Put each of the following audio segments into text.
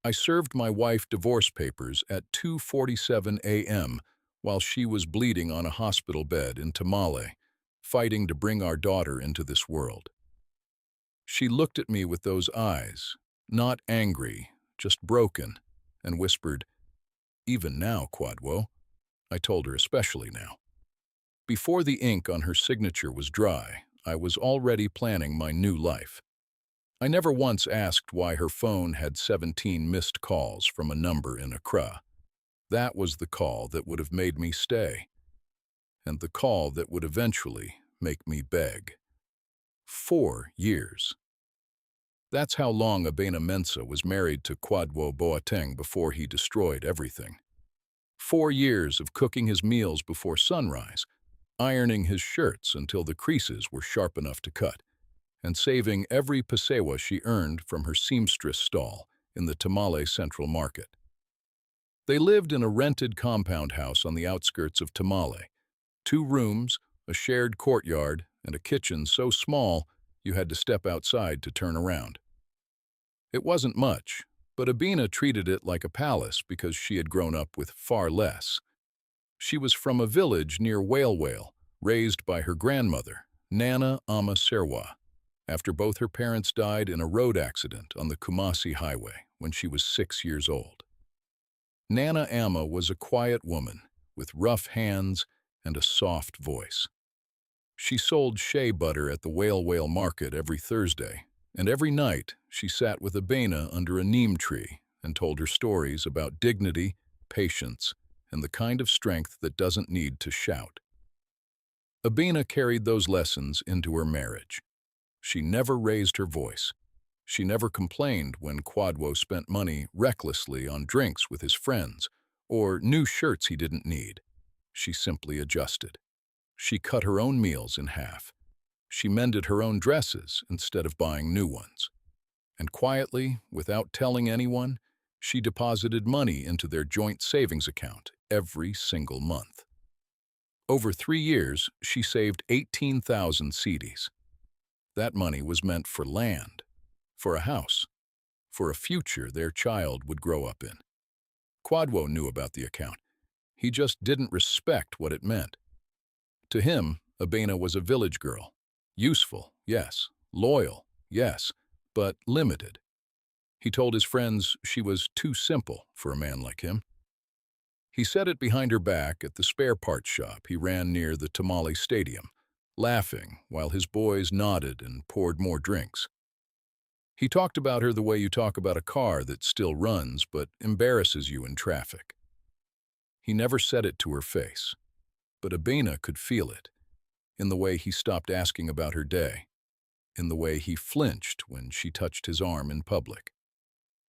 I served my wife divorce papers at 2:47 a.m. while she was bleeding on a hospital bed in Tamale, fighting to bring our daughter into this world. She looked at me with those eyes, not angry, just broken, and whispered, "Even now, Quadwo." I told her especially now. Before the ink on her signature was dry, I was already planning my new life. I never once asked why her phone had 17 missed calls from a number in Accra. That was the call that would have made me stay, and the call that would eventually make me beg. 4 years. That's how long Abena Mensah was married to Kwadwo Boateng before he destroyed everything. 4 years of cooking his meals before sunrise, ironing his shirts until the creases were sharp enough to cut, and saving every pasewa she earned from her seamstress stall in the Tamale Central Market. They lived in a rented compound house on the outskirts of Tamale. 2 rooms, a shared courtyard, and a kitchen so small you had to step outside to turn around. It wasn't much, but Abena treated it like a palace because she had grown up with far less. She was from a village near Whale, raised by her grandmother, Nana Ama Serwa, after both her parents died in a road accident on the Kumasi Highway when she was 6 years old. Nana Ama was a quiet woman with rough hands and a soft voice. She sold shea butter at the Whale market every Thursday, and every night she sat with Abena under a neem tree and told her stories about dignity, patience, and the kind of strength that doesn't need to shout. Abena carried those lessons into her marriage. She never raised her voice. She never complained when Kwadwo spent money recklessly on drinks with his friends or new shirts he didn't need. She simply adjusted. She cut her own meals in half. She mended her own dresses instead of buying new ones. And quietly, without telling anyone, she deposited money into their joint savings account every single month. Over 3 years, she saved 18,000 cedis. That money was meant for land, for a house, for a future their child would grow up in. Kwadwo knew about the account. He just didn't respect what it meant. To him, Abena was a village girl. Useful, yes. Loyal, yes. But limited. He told his friends she was too simple for a man like him. He said it behind her back at the spare parts shop he ran near the Tamale Stadium, laughing while his boys nodded and poured more drinks. He talked about her the way you talk about a car that still runs but embarrasses you in traffic. He never said it to her face, but Abena could feel it, in the way he stopped asking about her day, in the way he flinched when she touched his arm in public,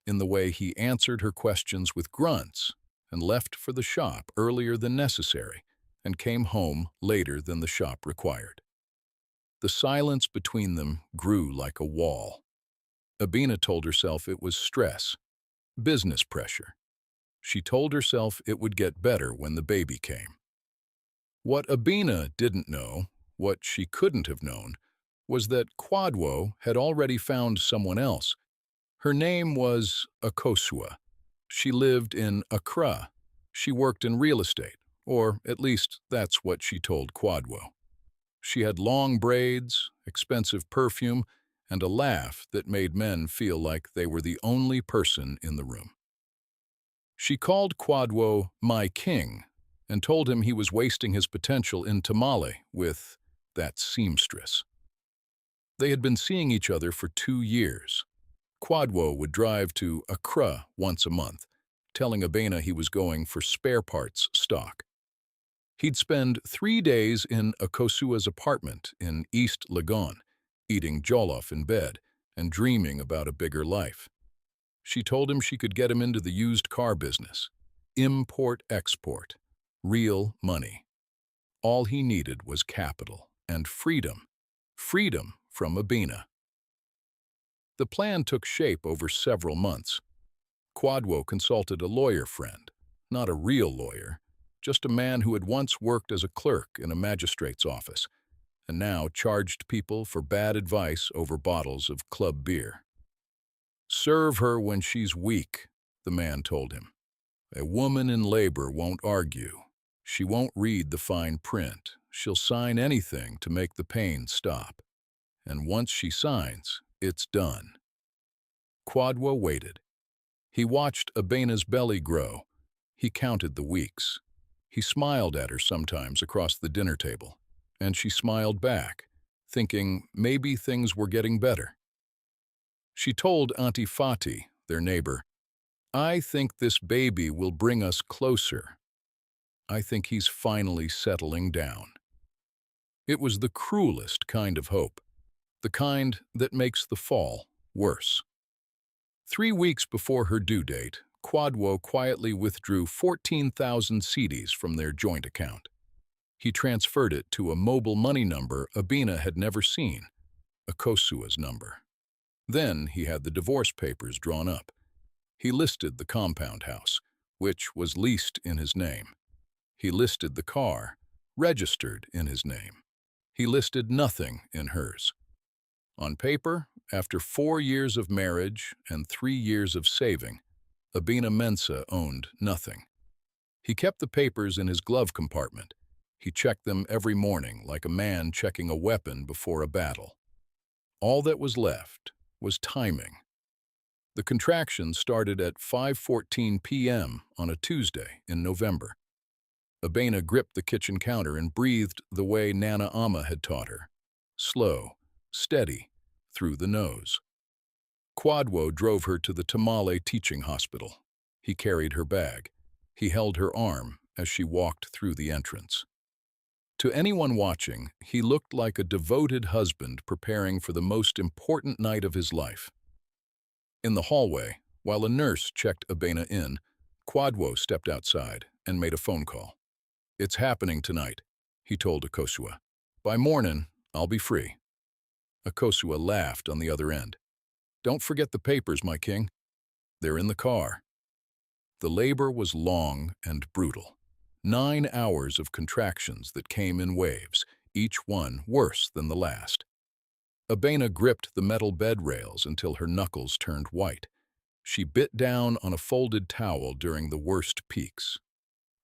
in the way he answered her questions with grunts and left for the shop earlier than necessary and came home later than the shop required. The silence between them grew like a wall. Abena told herself it was stress, business pressure. She told herself it would get better when the baby came. What Abena didn't know, what she couldn't have known, was that Kwadwo had already found someone else. Her name was Akosua. She lived in Accra. She worked in real estate, or at least that's what she told Kwadwo. She had long braids, expensive perfume, and a laugh that made men feel like they were the only person in the room. She called Kwadwo "my king" and told him he was wasting his potential in Tamale with that seamstress. They had been seeing each other for 2 years. Kwadwo would drive to Accra once a month, telling Abena he was going for spare parts stock. He'd spend 3 days in Akosua's apartment in East Legon, eating jollof in bed and dreaming about a bigger life. She told him she could get him into the used car business, import-export, real money. All he needed was capital and freedom from Abena. The plan took shape over several months. Kwadwo consulted a lawyer friend, not a real lawyer, just a man who had once worked as a clerk in a magistrate's office and now charged people for bad advice over bottles of club beer. Serve her when she's weak, the man told him. A woman in labor won't argue. She won't read the fine print. She'll sign anything to make the pain stop. And once she signs, it's done. Kwadwo waited. He watched Abena's belly grow. He counted the weeks. He smiled at her sometimes across the dinner table, and she smiled back, thinking maybe things were getting better. She told Auntie Fati, their neighbor, "I think this baby will bring us closer. I think he's finally settling down." It was the cruelest kind of hope, the kind that makes the fall worse. 3 weeks before her due date, Kwadwo quietly withdrew 14,000 cedis from their joint account. He transferred it to a mobile money number Abena had never seen, Akosua's number. Then he had the divorce papers drawn up. He listed the compound house, which was leased in his name. He listed the car, registered in his name. He listed nothing in hers. On paper, after 4 years of marriage and 3 years of saving, Abena Mensah owned nothing. He kept the papers in his glove compartment. He checked them every morning like a man checking a weapon before a battle. All that was left was timing. The contraction started at 5:14 p.m. on a Tuesday in November. Abena gripped the kitchen counter and breathed the way Nana Amma had taught her. Slow, steady, through the nose. Kwadwo drove her to the Tamale Teaching Hospital. He carried her bag. He held her arm as she walked through the entrance. To anyone watching, he looked like a devoted husband preparing for the most important night of his life. In the hallway, while a nurse checked Abena in, Kwadwo stepped outside and made a phone call. "It's happening tonight," he told Akosua. "By morning, I'll be free." Akosua laughed on the other end. "Don't forget the papers, my king. They're in the car." The labor was long and brutal. 9 hours of contractions that came in waves, each one worse than the last. Abena gripped the metal bed rails until her knuckles turned white. She bit down on a folded towel during the worst peaks.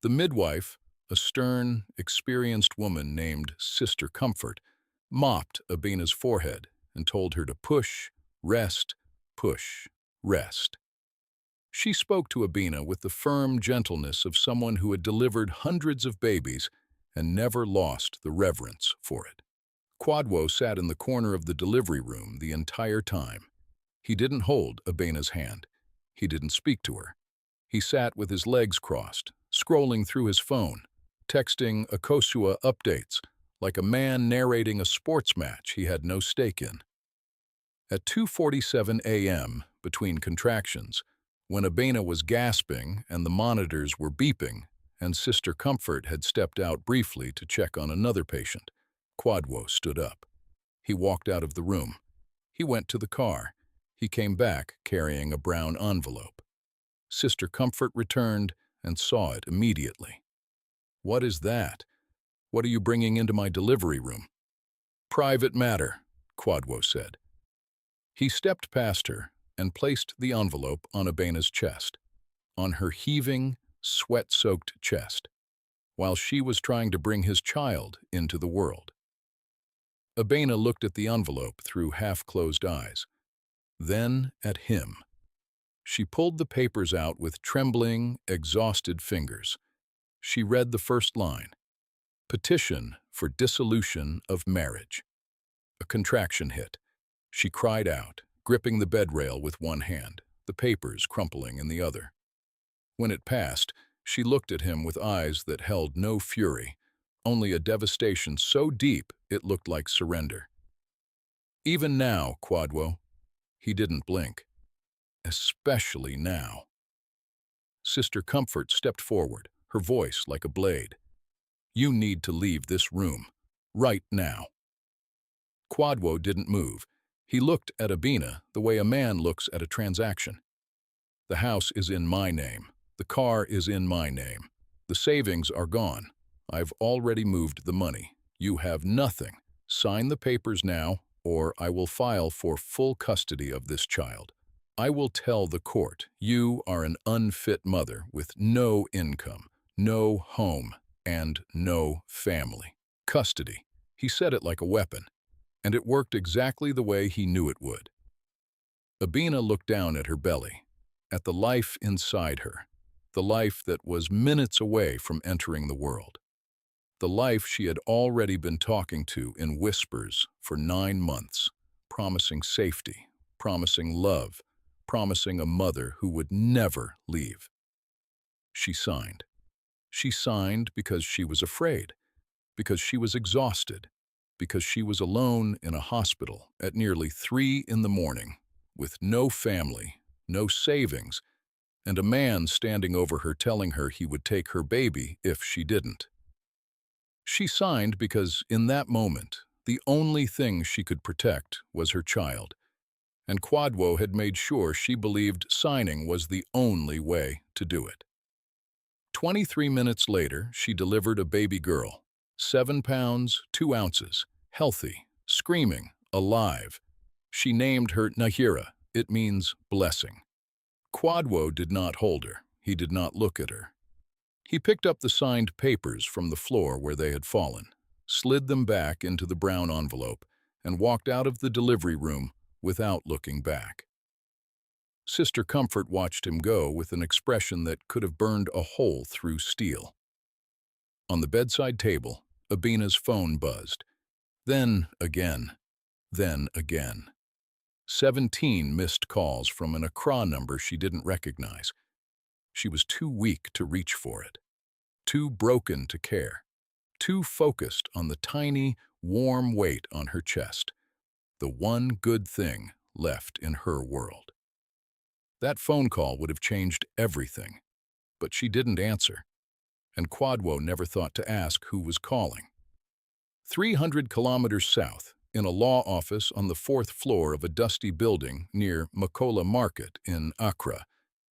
The midwife, a stern, experienced woman named Sister Comfort, mopped Abena's forehead and told her to push, rest, push, rest. She spoke to Abena with the firm gentleness of someone who had delivered hundreds of babies and never lost the reverence for it. Kwadwo sat in the corner of the delivery room the entire time. He didn't hold Abena's hand. He didn't speak to her. He sat with his legs crossed, scrolling through his phone, texting Akosua updates, like a man narrating a sports match he had no stake in. At 2:47 a.m., between contractions, when Abena was gasping and the monitors were beeping, and Sister Comfort had stepped out briefly to check on another patient, Kwadwo stood up. He walked out of the room. He went to the car. He came back carrying a brown envelope. Sister Comfort returned and saw it immediately. "What is that? What are you bringing into my delivery room?" "Private matter," Kwadwo said. He stepped past her and placed the envelope on Abena's chest, on her heaving, sweat-soaked chest, while she was trying to bring his child into the world. Abena looked at the envelope through half-closed eyes, then at him. She pulled the papers out with trembling, exhausted fingers. She read the first line, "Petition for dissolution of marriage." A contraction hit. She cried out, gripping the bed rail with one hand, the papers crumpling in the other. When it passed, she looked at him with eyes that held no fury, only a devastation so deep it looked like surrender. "Even now, Kwadwo." He didn't blink. "Especially now." Sister Comfort stepped forward, her voice like a blade. "You need to leave this room, right now." Kwadwo didn't move. He looked at Abena the way a man looks at a transaction. "The house is in my name. The car is in my name. The savings are gone. I've already moved the money. You have nothing. Sign the papers now, or I will file for full custody of this child." I will tell the court you are an unfit mother with no income, no home, and no family. Custody. He said it like a weapon, and it worked exactly the way he knew it would. Abina looked down at her belly, at the life inside her, the life that was minutes away from entering the world, the life she had already been talking to in whispers for 9 months, promising safety, promising love, promising a mother who would never leave. She signed. She signed because she was afraid, because she was exhausted, because she was alone in a hospital at nearly 3 in the morning, with no family, no savings, and a man standing over her telling her he would take her baby if she didn't. She signed because, in that moment, the only thing she could protect was her child, and Kwadwo had made sure she believed signing was the only way to do it. 23 minutes later, she delivered a baby girl, 7 pounds, 2 ounces, healthy, screaming, alive. She named her Nahira. It means blessing. Kwadwo did not hold her. He did not look at her. He picked up the signed papers from the floor where they had fallen, slid them back into the brown envelope, and walked out of the delivery room without looking back. Sister Comfort watched him go with an expression that could have burned a hole through steel. On the bedside table, Abina's phone buzzed. Then again. Then again. 17 missed calls from an Accra number she didn't recognize. She was too weak to reach for it, too broken to care, too focused on the tiny, warm weight on her chest, the one good thing left in her world. That phone call would have changed everything, but she didn't answer, and Kwadwo never thought to ask who was calling. 300 kilometers south, in a law office on the 4th floor of a dusty building near Makola Market in Accra,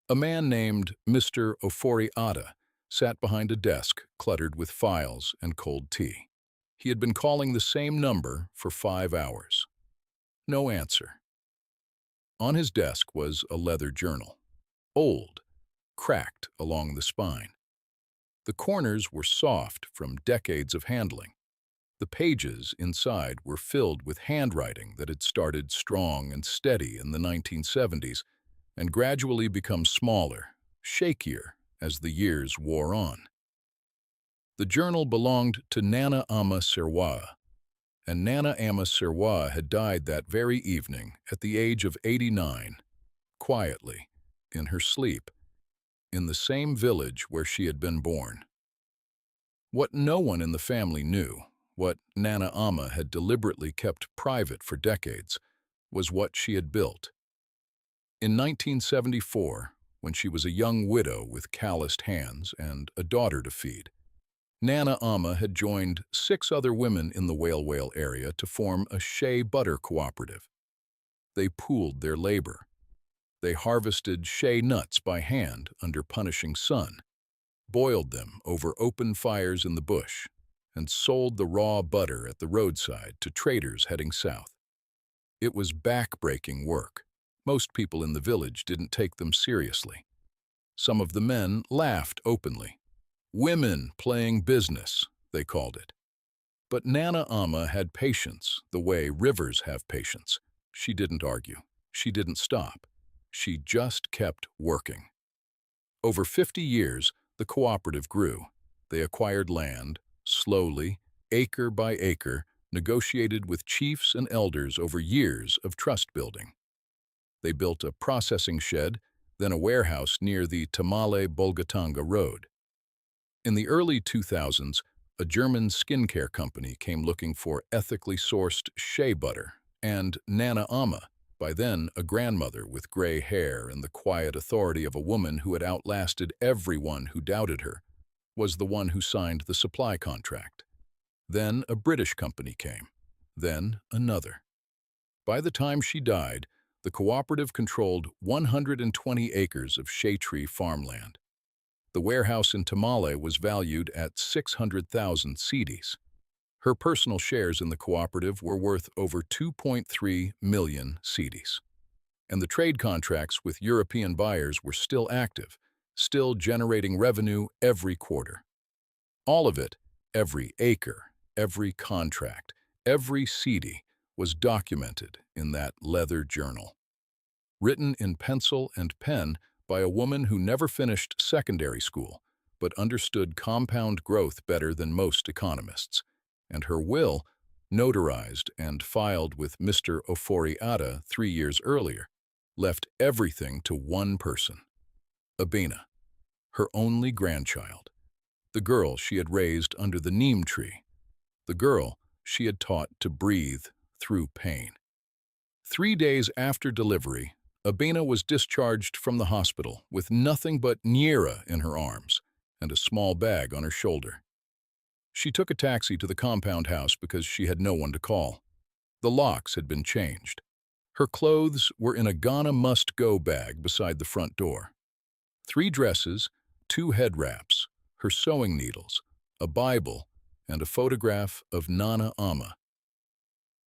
a man named Mr. Ofori Ada sat behind a desk cluttered with files and cold tea. He had been calling the same number for 5 hours. No answer. On his desk was a leather journal, old, cracked along the spine. The corners were soft from decades of handling. The pages inside were filled with handwriting that had started strong and steady in the 1970s and gradually become smaller, shakier as the years wore on. The journal belonged to Nana Ama Sirwa, and Nana Ama Sirwa had died that very evening at the age of 89, quietly, in her sleep, in the same village where she had been born. What no one in the family knew, what Nana Ama had deliberately kept private for decades, was what she had built. In 1974, when she was a young widow with calloused hands and a daughter to feed, Nana Ama had joined 6 other women in the Whale area to form a shea butter cooperative. They pooled their labor. They harvested shea nuts by hand under punishing sun, boiled them over open fires in the bush, and sold the raw butter at the roadside to traders heading south. It was back-breaking work. Most people in the village didn't take them seriously. Some of the men laughed openly. Women playing business, they called it. But Nana Ama had patience the way rivers have patience. She didn't argue. She didn't stop. She just kept working. Over 50 years, the cooperative grew. They acquired land, slowly, acre by acre, negotiated with chiefs and elders over years of trust building. They built a processing shed, then a warehouse near the Tamale-Bolgatanga Road. In the early 2000s, a German skincare company came looking for ethically sourced shea butter, and Nana Ama, by then a grandmother with gray hair and the quiet authority of a woman who had outlasted everyone who doubted her, was the one who signed the supply contract. Then a British company came, then another. By the time she died, the cooperative controlled 120 acres of shea tree farmland. The warehouse in Tamale was valued at 600,000 cedis. Her personal shares in the cooperative were worth over 2.3 million cedis. and the trade contracts with European buyers were still active, still generating revenue every quarter. All of it, every acre, every contract, every CD, was documented in that leather journal. Written in pencil and pen by a woman who never finished secondary school, but understood compound growth better than most economists, and her will, notarized and filed with Mr. Ofori-Atta 3 years earlier, left everything to one person, Abena, her only grandchild, the girl she had raised under the neem tree, the girl she had taught to breathe through pain. 3 days after delivery, Abena was discharged from the hospital with nothing but Nyira in her arms and a small bag on her shoulder. She took a taxi to the compound house because she had no one to call. The locks had been changed. Her clothes were in a Ghana must-go bag beside the front door. 3 dresses, 2 head wraps, her sewing needles, a Bible, and a photograph of Nana Ama.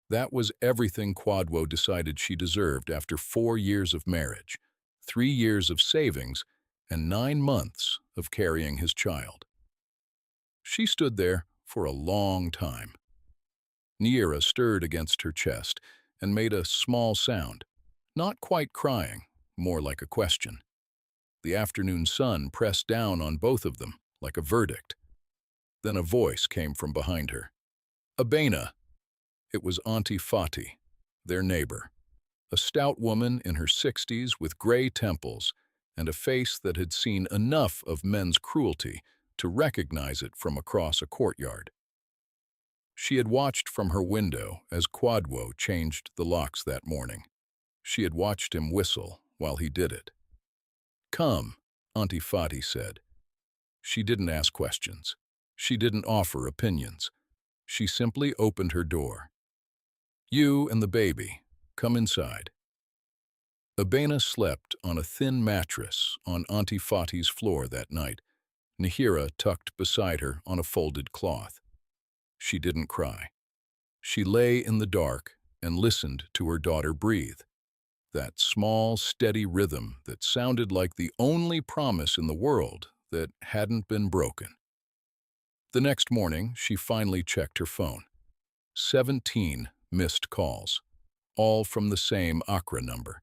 That was everything Kwadwo decided she deserved after 4 years of marriage, 3 years of savings, and 9 months of carrying his child. She stood there for a long time. Nyira stirred against her chest and made a small sound, not quite crying, more like a question. The afternoon sun pressed down on both of them like a verdict. Then a voice came from behind her. "Abena!" It was Auntie Fati, their neighbor, a stout woman in her 60s with gray temples and a face that had seen enough of men's cruelty to recognize it from across a courtyard. She had watched from her window as Kwadwo changed the locks that morning. She had watched him whistle while he did it. "Come," Auntie Fati said. She didn't ask questions. She didn't offer opinions. She simply opened her door. "You and the baby, come inside." Abena slept on a thin mattress on Auntie Fati's floor that night, Nyira tucked beside her on a folded cloth. She didn't cry. She lay in the dark and listened to her daughter breathe, that small, steady rhythm that sounded like the only promise in the world that hadn't been broken. The next morning, she finally checked her phone. 17 missed calls, all from the same Accra number.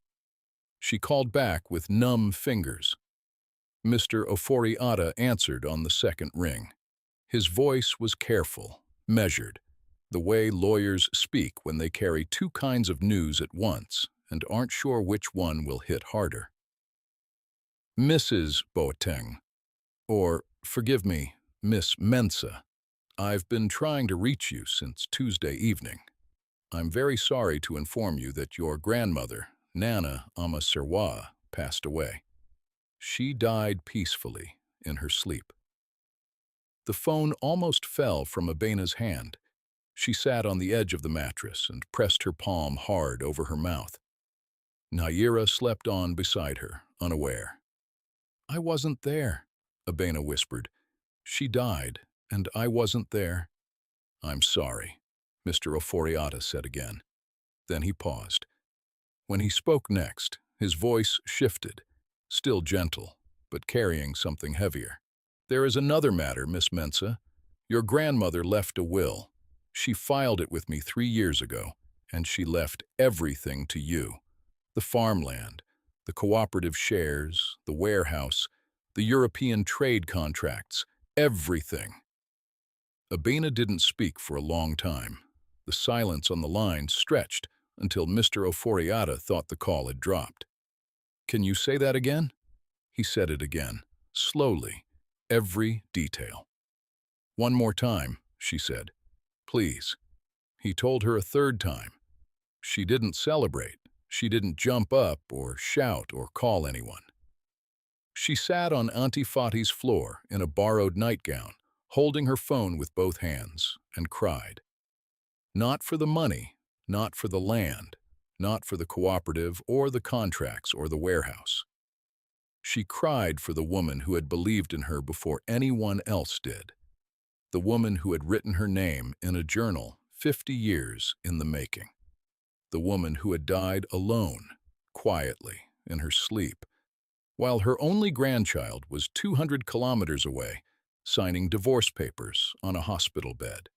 She called back with numb fingers. Mr. Ofori-Atta answered on the second ring. His voice was careful, measured, the way lawyers speak when they carry 2 kinds of news at once and aren't sure which one will hit harder. "Mrs. Boateng, or, forgive me, Miss Mensah, I've been trying to reach you since Tuesday evening. I'm very sorry to inform you that your grandmother, Nana Ama Serwa, passed away. She died peacefully in her sleep." The phone almost fell from Abena's hand. She sat on the edge of the mattress and pressed her palm hard over her mouth. Nyira slept on beside her, unaware. "I wasn't there," Abena whispered. "She died, and I wasn't there." "I'm sorry," Mr. Ofori-Atta said again. Then he paused. When he spoke next, his voice shifted, still gentle, but carrying something heavier. "There is another matter, Miss Mensah. Your grandmother left a will. She filed it with me 3 years ago, and she left everything to you. The farmland, the cooperative shares, the warehouse, the European trade contracts, everything." Abena didn't speak for a long time. The silence on the line stretched until Mr. Ofori-Atta thought the call had dropped. "Can you say that again?" He said it again, slowly, every detail. "One more time," she said. "Please." He told her a third time. She didn't celebrate. She didn't jump up or shout or call anyone. She sat on Auntie Fati's floor in a borrowed nightgown, holding her phone with both hands, and cried. Not for the money, not for the land, not for the cooperative or the contracts or the warehouse. She cried for the woman who had believed in her before anyone else did, the woman who had written her name in a journal 50 years in the making, the woman who had died alone, quietly in her sleep, while her only grandchild was 200 kilometers away, signing divorce papers on a hospital bed.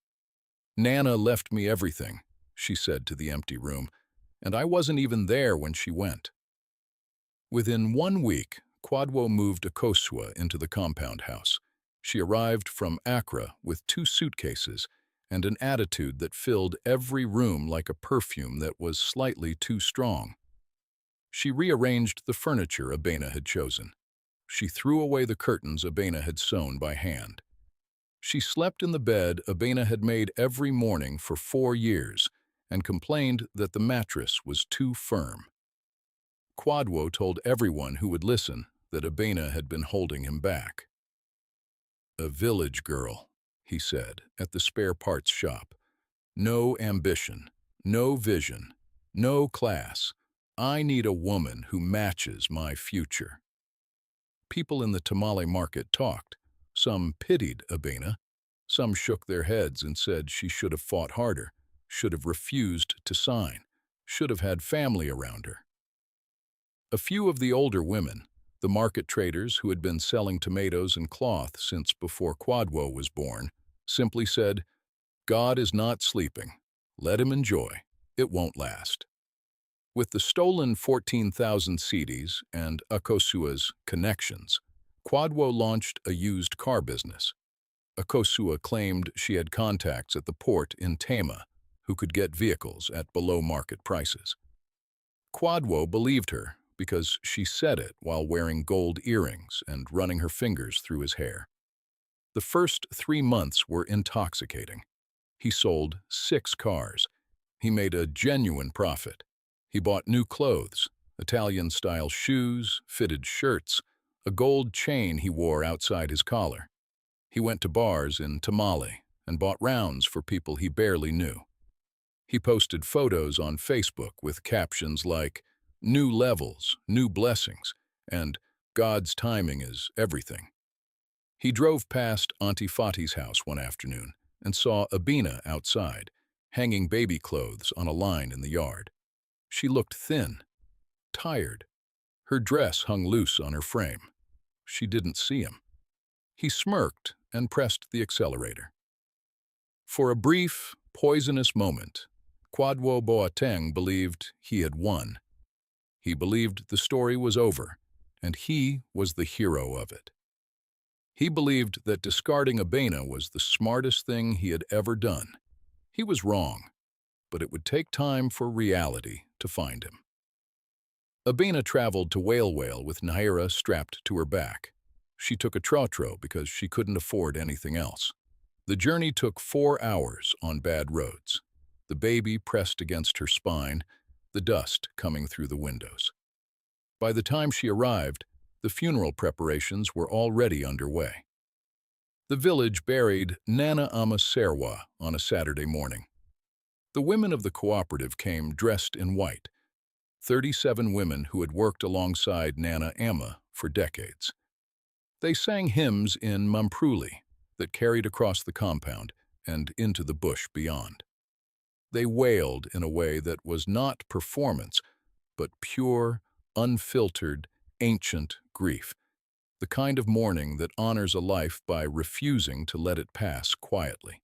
"Nana left me everything," she said to the empty room, "and I wasn't even there when she went." Within 1 week, Kwadwo moved Akosua into the compound house. She arrived from Accra with 2 suitcases and an attitude that filled every room like a perfume that was slightly too strong. She rearranged the furniture Abena had chosen. She threw away the curtains Abena had sewn by hand. She slept in the bed Abena had made every morning for 4 years and complained that the mattress was too firm. Kwadwo told everyone who would listen that Abena had been holding him back. "A village girl," he said, at the spare parts shop. "No ambition, no vision, no class. I need a woman who matches my future." People in the tamale market talked. Some pitied Abena. Some shook their heads and said she should have fought harder, should have refused to sign, should have had family around her. A few of the older women, the market traders who had been selling tomatoes and cloth since before Kwadwo was born, simply said, "God is not sleeping. Let him enjoy. It won't last." With the stolen 14,000 cedis and Akosua's connections, Kwadwo launched a used car business. Akosua claimed she had contacts at the port in Tema who could get vehicles at below-market prices. Kwadwo believed her because she said it while wearing gold earrings and running her fingers through his hair. The first 3 months were intoxicating. He sold 6 cars. He made a genuine profit. He bought new clothes, Italian-style shoes, fitted shirts, a gold chain he wore outside his collar. He went to bars in Tamale and bought rounds for people he barely knew. He posted photos on Facebook with captions like, "New levels, new blessings," and "God's timing is everything." He drove past Auntie Fati's house one afternoon and saw Abena outside, hanging baby clothes on a line in the yard. She looked thin, tired. Her dress hung loose on her frame. She didn't see him. He smirked and pressed the accelerator. For a brief, poisonous moment, Kwadwo Boateng believed he had won. He believed the story was over, and he was the hero of it. He believed that discarding Abena was the smartest thing he had ever done. He was wrong, but it would take time for reality to find him. Abena traveled to Whale with Naira strapped to her back. She took a trotro because she couldn't afford anything else. The journey took 4 hours on bad roads. The baby pressed against her spine, the dust coming through the windows. By the time she arrived, the funeral preparations were already underway. The village buried Nana Ama Serwa on a Saturday morning. The women of the cooperative came dressed in white, 37 women who had worked alongside Nana Ama for decades. They sang hymns in Mampruli that carried across the compound and into the bush beyond. They wailed in a way that was not performance, but pure, unfiltered, ancient grief, the kind of mourning that honors a life by refusing to let it pass quietly.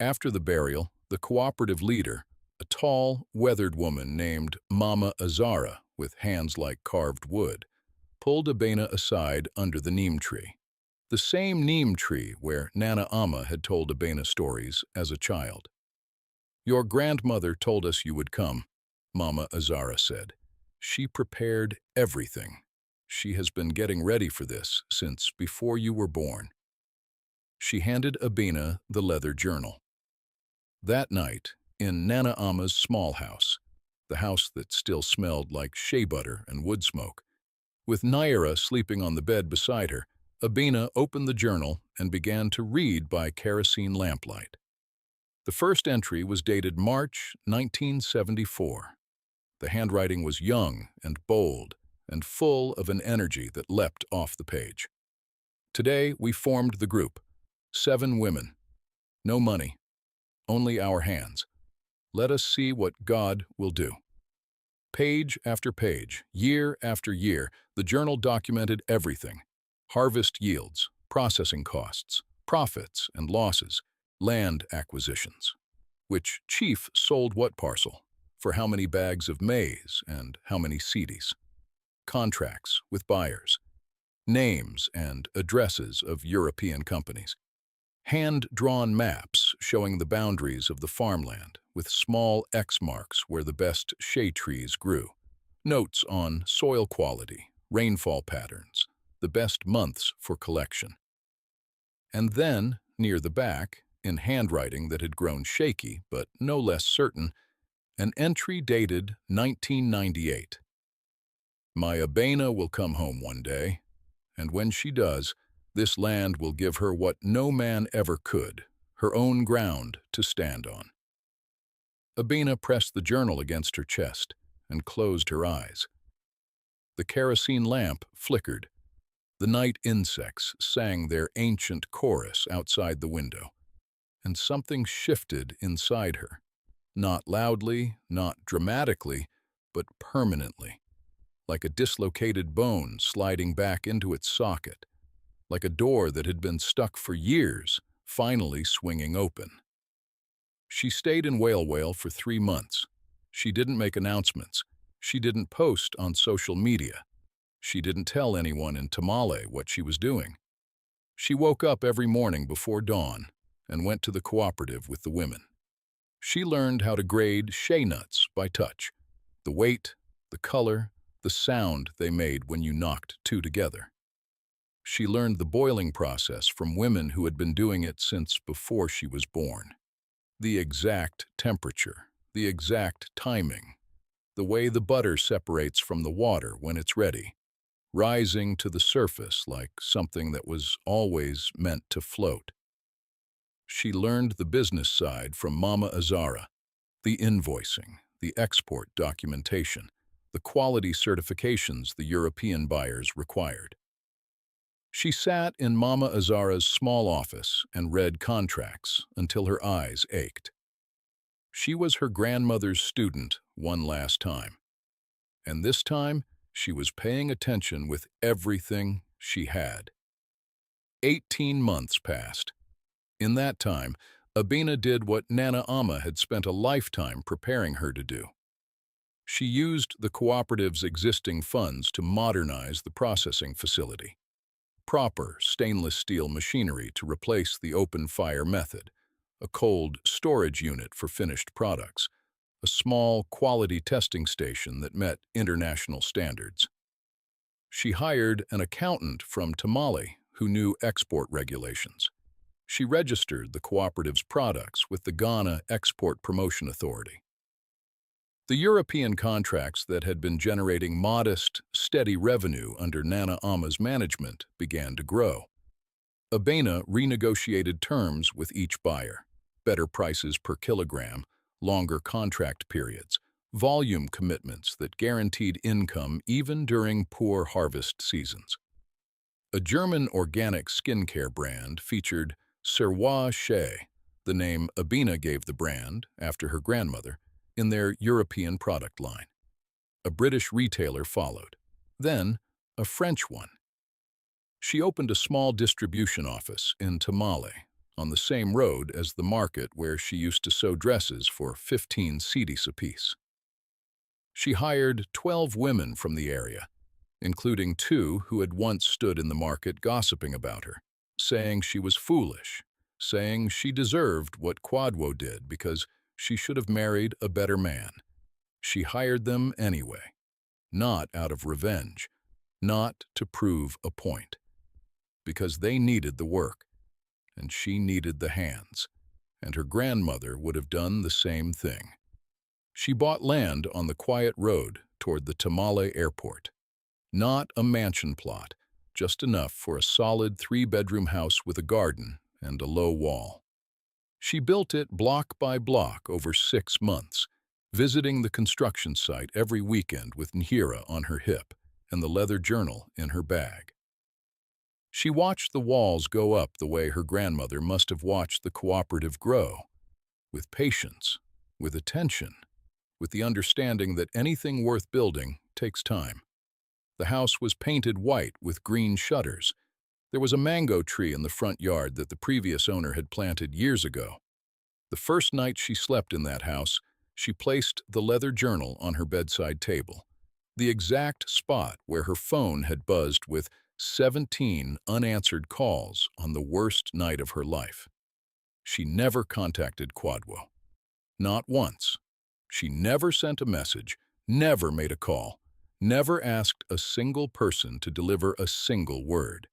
After the burial, the cooperative leader, a tall, weathered woman named Mama Azara with hands like carved wood, pulled Abena aside under the neem tree, the same neem tree where Nana Ama had told Abena stories as a child. "Your grandmother told us you would come," Mama Azara said. "She prepared everything. She has been getting ready for this since before you were born." She handed Abena the leather journal. That night, in Nana Ama's small house, the house that still smelled like shea butter and wood smoke, with Naira sleeping on the bed beside her, Abena opened the journal and began to read by kerosene lamplight. The first entry was dated March 1974. The handwriting was young and bold and full of an energy that leapt off the page. "Today we formed the group, 7 women. No money, only our hands. Let us see what God will do." Page after page, year after year, the journal documented everything: harvest yields, processing costs, profits and losses, land acquisitions. Which chief sold what parcel, for how many bags of maize and how many seedies. Contracts with buyers, names and addresses of European companies. Hand-drawn maps showing the boundaries of the farmland with small X marks where the best shea trees grew. Notes on soil quality, rainfall patterns, the best months for collection. And then, near the back, in handwriting that had grown shaky but no less certain, an entry dated 1998. My Abena will come home one day, and when she does, this land will give her what no man ever could, her own ground to stand on. Abena pressed the journal against her chest and closed her eyes. The kerosene lamp flickered. The night insects sang their ancient chorus outside the window, and something shifted inside her, not loudly, not dramatically, but permanently, like a dislocated bone sliding back into its socket, like a door that had been stuck for years, finally swinging open. She stayed in Whale for 3 months. She didn't make announcements. She didn't post on social media. She didn't tell anyone in Tamale what she was doing. She woke up every morning before dawn and went to the cooperative with the women. She learned how to grade shea nuts by touch, the weight, the color, the sound they made when you knocked two together. She learned the boiling process from women who had been doing it since before she was born. The exact temperature, the exact timing, the way the butter separates from the water when it's ready, rising to the surface like something that was always meant to float. She learned the business side from Mama Azara, the invoicing, the export documentation, the quality certifications the European buyers required. She sat in Mama Azara's small office and read contracts until her eyes ached. She was her grandmother's student one last time, and this time she was paying attention with everything she had. 18 months passed. In that time, Abena did what Nana Amma had spent a lifetime preparing her to do. She used the cooperative's existing funds to modernize the processing facility. Proper stainless steel machinery to replace the open fire method, a cold storage unit for finished products, a small quality testing station that met international standards. She hired an accountant from Tamale who knew export regulations. She registered the cooperative's products with the Ghana Export Promotion Authority. The European contracts that had been generating modest, steady revenue under Nana Ama's management began to grow. Abena renegotiated terms with each buyer: better prices per kilogram, longer contract periods, volume commitments that guaranteed income even during poor harvest seasons. A German organic skincare brand featured Serwa Shea, the name Abena gave the brand after her grandmother, in their European product line. A British retailer followed, then a French one. She opened a small distribution office in Tamale, on the same road as the market where she used to sew dresses for 15 cedis apiece. She hired 12 women from the area, including 2 who had once stood in the market gossiping about her, saying she was foolish, saying she deserved what Kwadwo did because she should have married a better man. She hired them anyway, not out of revenge, not to prove a point, because they needed the work, and she needed the hands, and her grandmother would have done the same thing. She bought land on the quiet road toward the Tamale airport. Not a mansion plot, just enough for a solid 3-bedroom house with a garden and a low wall. She built it block by block over 6 months, visiting the construction site every weekend with Nhira on her hip and the leather journal in her bag. She watched the walls go up the way her grandmother must have watched the cooperative grow, with patience, with attention, with the understanding that anything worth building takes time. The house was painted white with green shutters. There was a mango tree in the front yard that the previous owner had planted years ago. The first night she slept in that house, she placed the leather journal on her bedside table, the exact spot where her phone had buzzed with 17 unanswered calls on the worst night of her life. She never contacted Quadwo. Not once. She never sent a message, never made a call, never asked a single person to deliver a single word.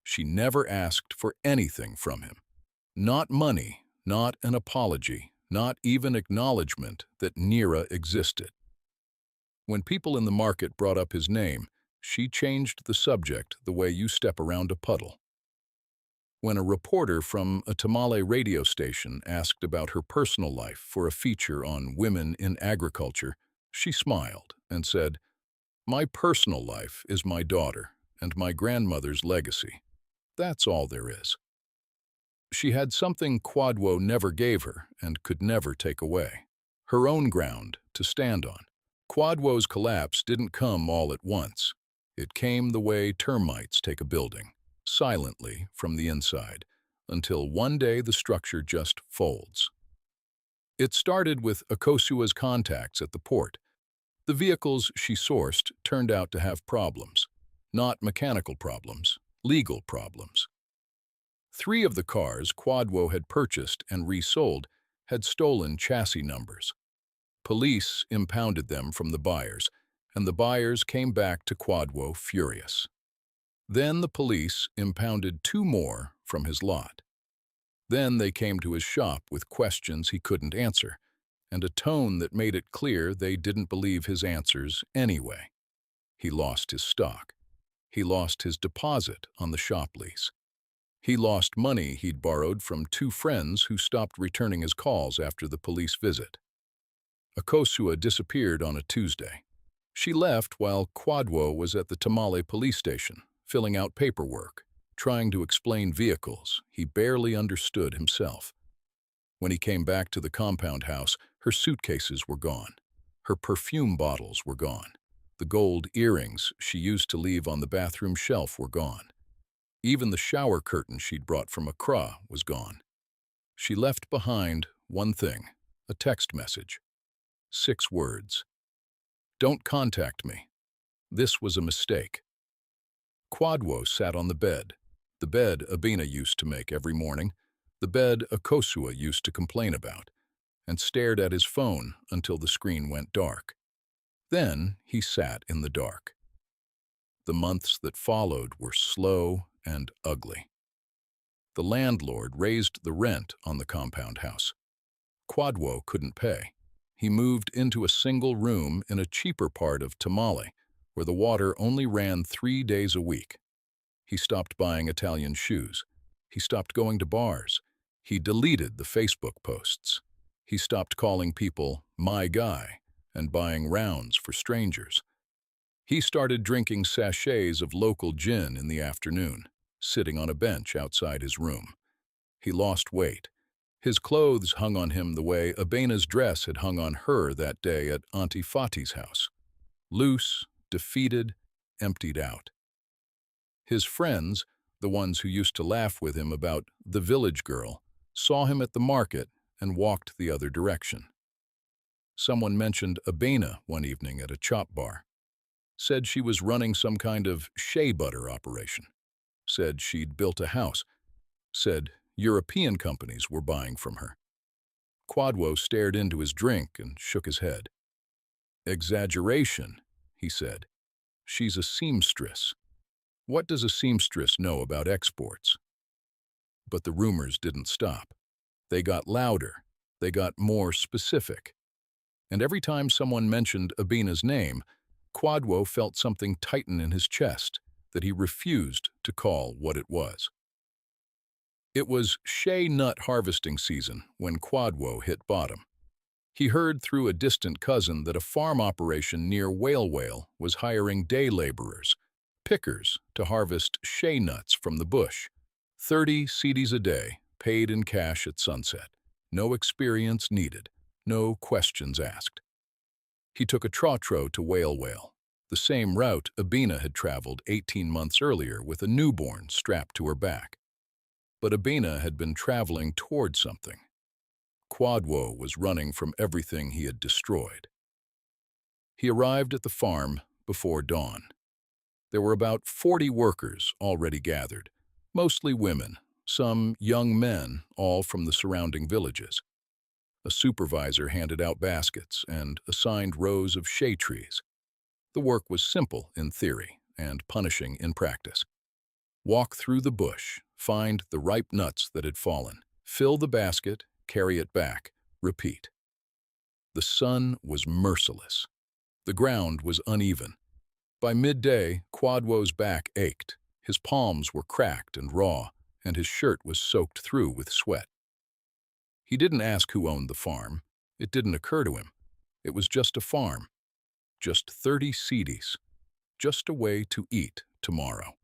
She never asked for anything from him. Not money, not an apology, not even acknowledgement that Nira existed. When people in the market brought up his name, she changed the subject the way you step around a puddle. When a reporter from a Tamale radio station asked about her personal life for a feature on women in agriculture, she smiled and said, "My personal life is my daughter and my grandmother's legacy. That's all there is." She had something Quadwo never gave her and could never take away. Her own ground to stand on. Quadwo's collapse didn't come all at once. It came the way termites take a building, silently from the inside, until one day the structure just folds. It started with Akosua's contacts at the port. The vehicles she sourced turned out to have problems. Not mechanical problems, legal problems. 3 of the cars Quadwo had purchased and resold had stolen chassis numbers. Police impounded them from the buyers, and the buyers came back to Quadwo furious. Then the police impounded 2 more from his lot. Then they came to his shop with questions he couldn't answer, and a tone that made it clear they didn't believe his answers anyway. He lost his stock. He lost his deposit on the shop lease. He lost money he'd borrowed from 2 friends who stopped returning his calls after the police visit. Akosua disappeared on a Tuesday. She left while Quadwo was at the Tamale police station, filling out paperwork, trying to explain vehicles he barely understood himself. When he came back to the compound house, her suitcases were gone. Her perfume bottles were gone. The gold earrings she used to leave on the bathroom shelf were gone. Even the shower curtain she'd brought from Accra was gone. She left behind one thing, a text message. 6 words. "Don't contact me. This was a mistake." Quadwo sat on the bed Abina used to make every morning, the bed Akosua used to complain about, and stared at his phone until the screen went dark. Then he sat in the dark. The months that followed were slow and ugly. The landlord raised the rent on the compound house. Quadwo couldn't pay. He moved into a single room in a cheaper part of Tamale, where the water only ran 3 days a week. He stopped buying Italian shoes. He stopped going to bars. He deleted the Facebook posts. He stopped calling people "my guy" and buying rounds for strangers. He started drinking sachets of local gin in the afternoon, sitting on a bench outside his room. He lost weight. His clothes hung on him the way Abina's dress had hung on her that day at Auntie Fati's house. Loose, defeated, emptied out. His friends, the ones who used to laugh with him about the village girl, saw him at the market and walked the other direction. Someone mentioned Abina one evening at a chop bar. Said she was running some kind of shea butter operation. Said she'd built a house. Said European companies were buying from her. Quadwo stared into his drink and shook his head. "Exaggeration," he said. "She's a seamstress. What does a seamstress know about exports?" But the rumors didn't stop. They got louder. They got more specific. And every time someone mentioned Abina's name, Quadwo felt something tighten in his chest that he refused to call what it was. It was shea nut harvesting season when Quadwo hit bottom. He heard through a distant cousin that a farm operation near Whale was hiring day laborers, pickers, to harvest shea nuts from the bush. 30 cedis a day, paid in cash at sunset. No experience needed, no questions asked. He took a trotro to Whale Whale, the same route Abina had traveled 18 months earlier with a newborn strapped to her back. But Abina had been traveling toward something. Quadwo was running from everything he had destroyed. He arrived at the farm before dawn. There were about 40 workers already gathered, mostly women, some young men, all from the surrounding villages. A supervisor handed out baskets and assigned rows of shea trees. The work was simple in theory and punishing in practice. Walk through the bush, find the ripe nuts that had fallen, fill the basket, carry it back, repeat. The sun was merciless. The ground was uneven. By midday, Quadwo's back ached. His palms were cracked and raw, and his shirt was soaked through with sweat. He didn't ask who owned the farm. It didn't occur to him. It was just a farm. Just 30 cedis. Just a way to eat tomorrow.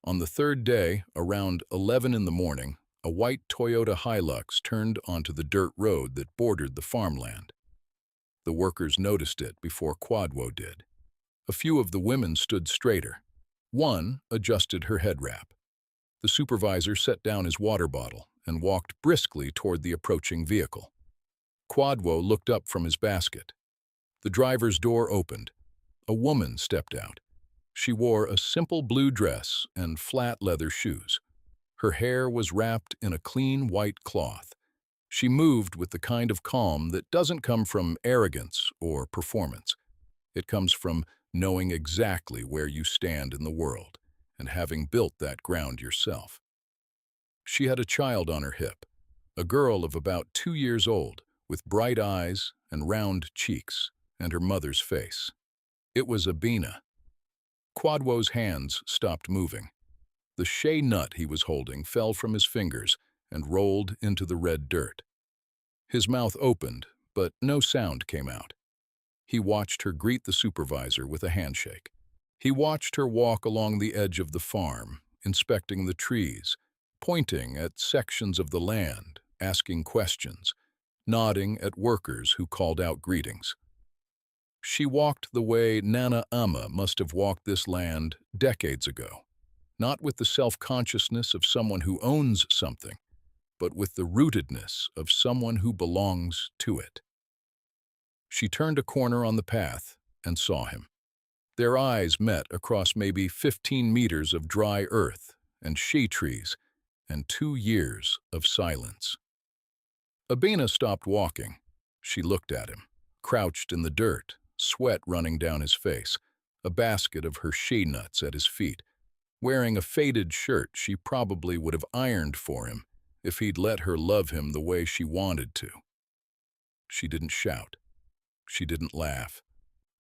On the third day, around 11 in the morning, a white Toyota Hilux turned onto the dirt road that bordered the farmland. The workers noticed it before Quadwo did. A few of the women stood straighter. One adjusted her head wrap. The supervisor set down his water bottle and walked briskly toward the approaching vehicle. Quadwo looked up from his basket. The driver's door opened. A woman stepped out. She wore a simple blue dress and flat leather shoes. Her hair was wrapped in a clean white cloth. She moved with the kind of calm that doesn't come from arrogance or performance. It comes from knowing exactly where you stand in the world and having built that ground yourself. She had a child on her hip, a girl of about 2 years old, with bright eyes and round cheeks, and her mother's face. It was Abina. Quadwo's hands stopped moving. The shea nut he was holding fell from his fingers and rolled into the red dirt. His mouth opened, but no sound came out. He watched her greet the supervisor with a handshake. He watched her walk along the edge of the farm, inspecting the trees, pointing at sections of the land, asking questions, nodding at workers who called out greetings. She walked the way Nana Amma must have walked this land decades ago, not with the self-consciousness of someone who owns something, but with the rootedness of someone who belongs to it. She turned a corner on the path and saw him. Their eyes met across maybe 15 meters of dry earth and shea trees and 2 years of silence. Abina stopped walking. She looked at him, crouched in the dirt, sweat running down his face, a basket of her shea nuts at his feet. Wearing a faded shirt she probably would have ironed for him if he'd let her love him the way she wanted to. She didn't shout. She didn't laugh.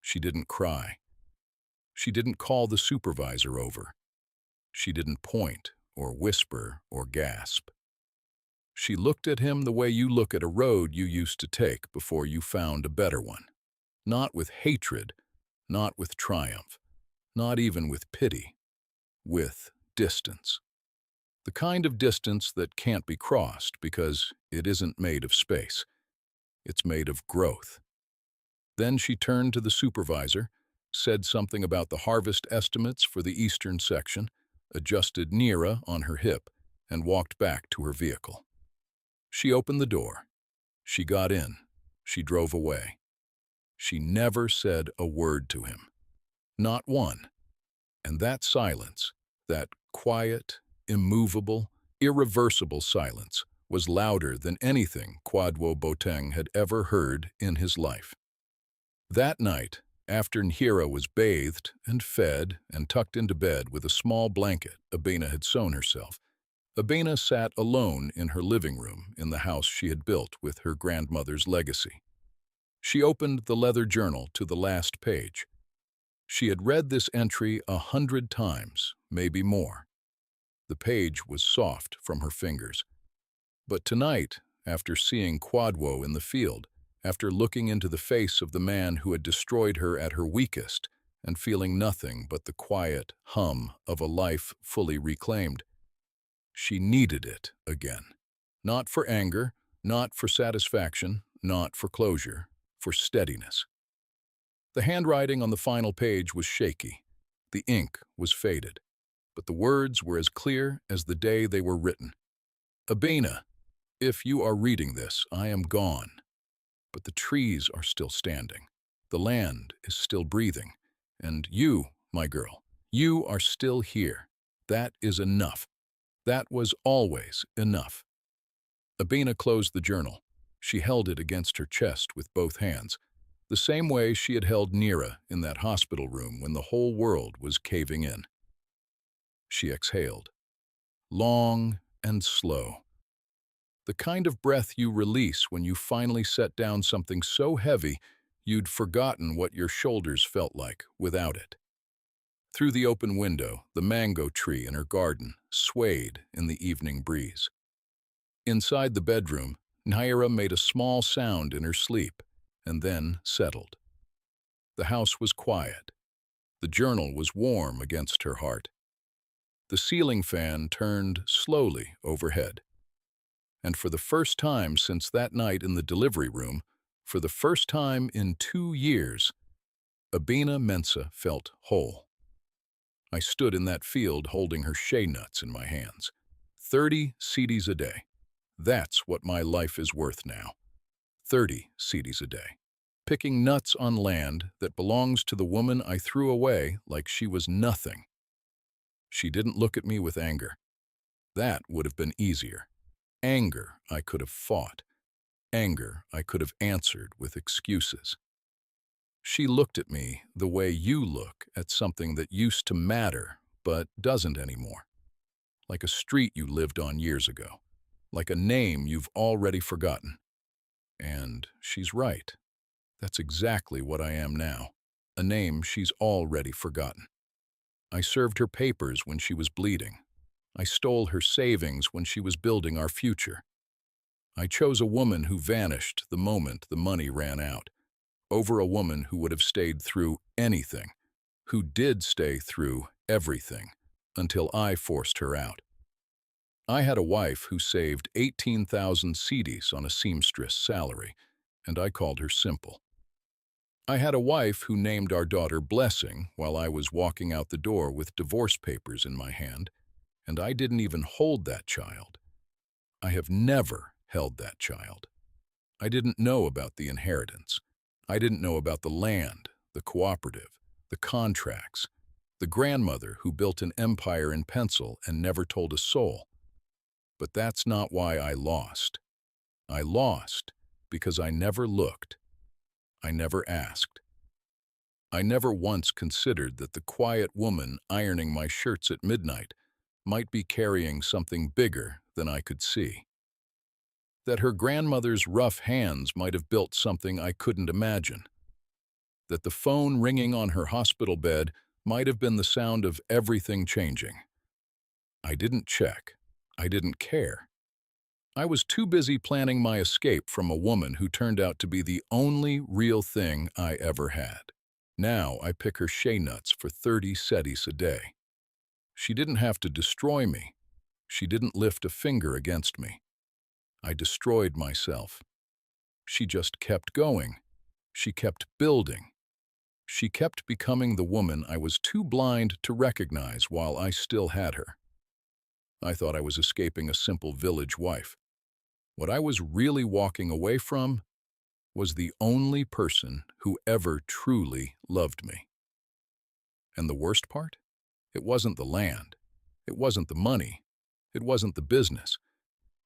She didn't cry. She didn't call the supervisor over. She didn't point or whisper or gasp. She looked at him the way you look at a road you used to take before you found a better one. Not with hatred, not with triumph, not even with pity, with distance. The kind of distance that can't be crossed because it isn't made of space. It's made of growth. Then she turned to the supervisor, said something about the harvest estimates for the eastern section, adjusted Nira on her hip, and walked back to her vehicle. She opened the door. She got in. She drove away. She never said a word to him. Not one. And that silence, that quiet, immovable, irreversible silence, was louder than anything Quadwo Boteng had ever heard in his life. That night, after Nhira was bathed and fed and tucked into bed with a small blanket Abina had sewn herself, Abina sat alone in her living room in the house she had built with her grandmother's legacy. She opened the leather journal to the last page. She had read this entry 100 times, maybe more. The page was soft from her fingers. But tonight, after seeing Quadwo in the field, after looking into the face of the man who had destroyed her at her weakest and feeling nothing but the quiet hum of a life fully reclaimed, she needed it again. Not for anger, not for satisfaction, not for closure, for steadiness. The handwriting on the final page was shaky. The ink was faded, but the words were as clear as the day they were written. Abena, if you are reading this, I am gone. But the trees are still standing. The land is still breathing. And you, my girl, you are still here. That is enough. That was always enough. Abena closed the journal. She held it against her chest with both hands, the same way she had held Nira in that hospital room when the whole world was caving in. She exhaled, long and slow. The kind of breath you release when you finally set down something so heavy you'd forgotten what your shoulders felt like without it. Through the open window, the mango tree in her garden swayed in the evening breeze. Inside the bedroom, Naira made a small sound in her sleep and then settled. The house was quiet. The journal was warm against her heart. The ceiling fan turned slowly overhead. And for the first time since that night in the delivery room, for the first time in 2 years, Abena Mensah felt whole. I stood in that field holding her shea nuts in my hands. 30 cedis a day. That's what my life is worth now. 30 cedis a day. Picking nuts on land that belongs to the woman I threw away like she was nothing. She didn't look at me with anger. That would have been easier. Anger I could have fought. Anger I could have answered with excuses. She looked at me the way you look at something that used to matter but doesn't anymore. Like a street you lived on years ago. Like a name you've already forgotten. And she's right. That's exactly what I am now. A name she's already forgotten. I served her papers when she was bleeding. I stole her savings when she was building our future. I chose a woman who vanished the moment the money ran out, over a woman who would have stayed through anything, who did stay through everything, until I forced her out. I had a wife who saved 18,000 cedis on a seamstress salary, and I called her simple. I had a wife who named our daughter Blessing while I was walking out the door with divorce papers in my hand, and I didn't even hold that child. I have never held that child. I didn't know about the inheritance. I didn't know about the land, the cooperative, the contracts, the grandmother who built an empire in pencil and never told a soul. But that's not why I lost. I lost because I never looked. I never asked. I never once considered that the quiet woman ironing my shirts at midnight might be carrying something bigger than I could see. That her grandmother's rough hands might have built something I couldn't imagine. That the phone ringing on her hospital bed might have been the sound of everything changing. I didn't check. I didn't care. I was too busy planning my escape from a woman who turned out to be the only real thing I ever had. Now I pick her shea nuts for 30 cedis a day. She didn't have to destroy me. She didn't lift a finger against me. I destroyed myself. She just kept going. She kept building. She kept becoming the woman I was too blind to recognize while I still had her. I thought I was escaping a simple village wife. What I was really walking away from was the only person who ever truly loved me. And the worst part? It wasn't the land. It wasn't the money. It wasn't the business.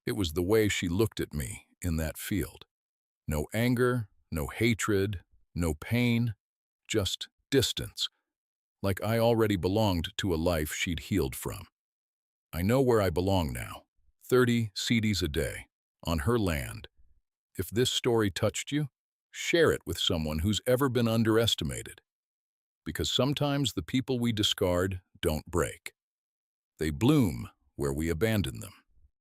It was the way she looked at me in that field. No anger, no hatred, no pain, just distance, like I already belonged to a life she'd healed from. I know where I belong now, 30 cedis a day, on her land. If this story touched you, share it with someone who's ever been underestimated. Because sometimes the people we discard don't break. They bloom where we abandon them.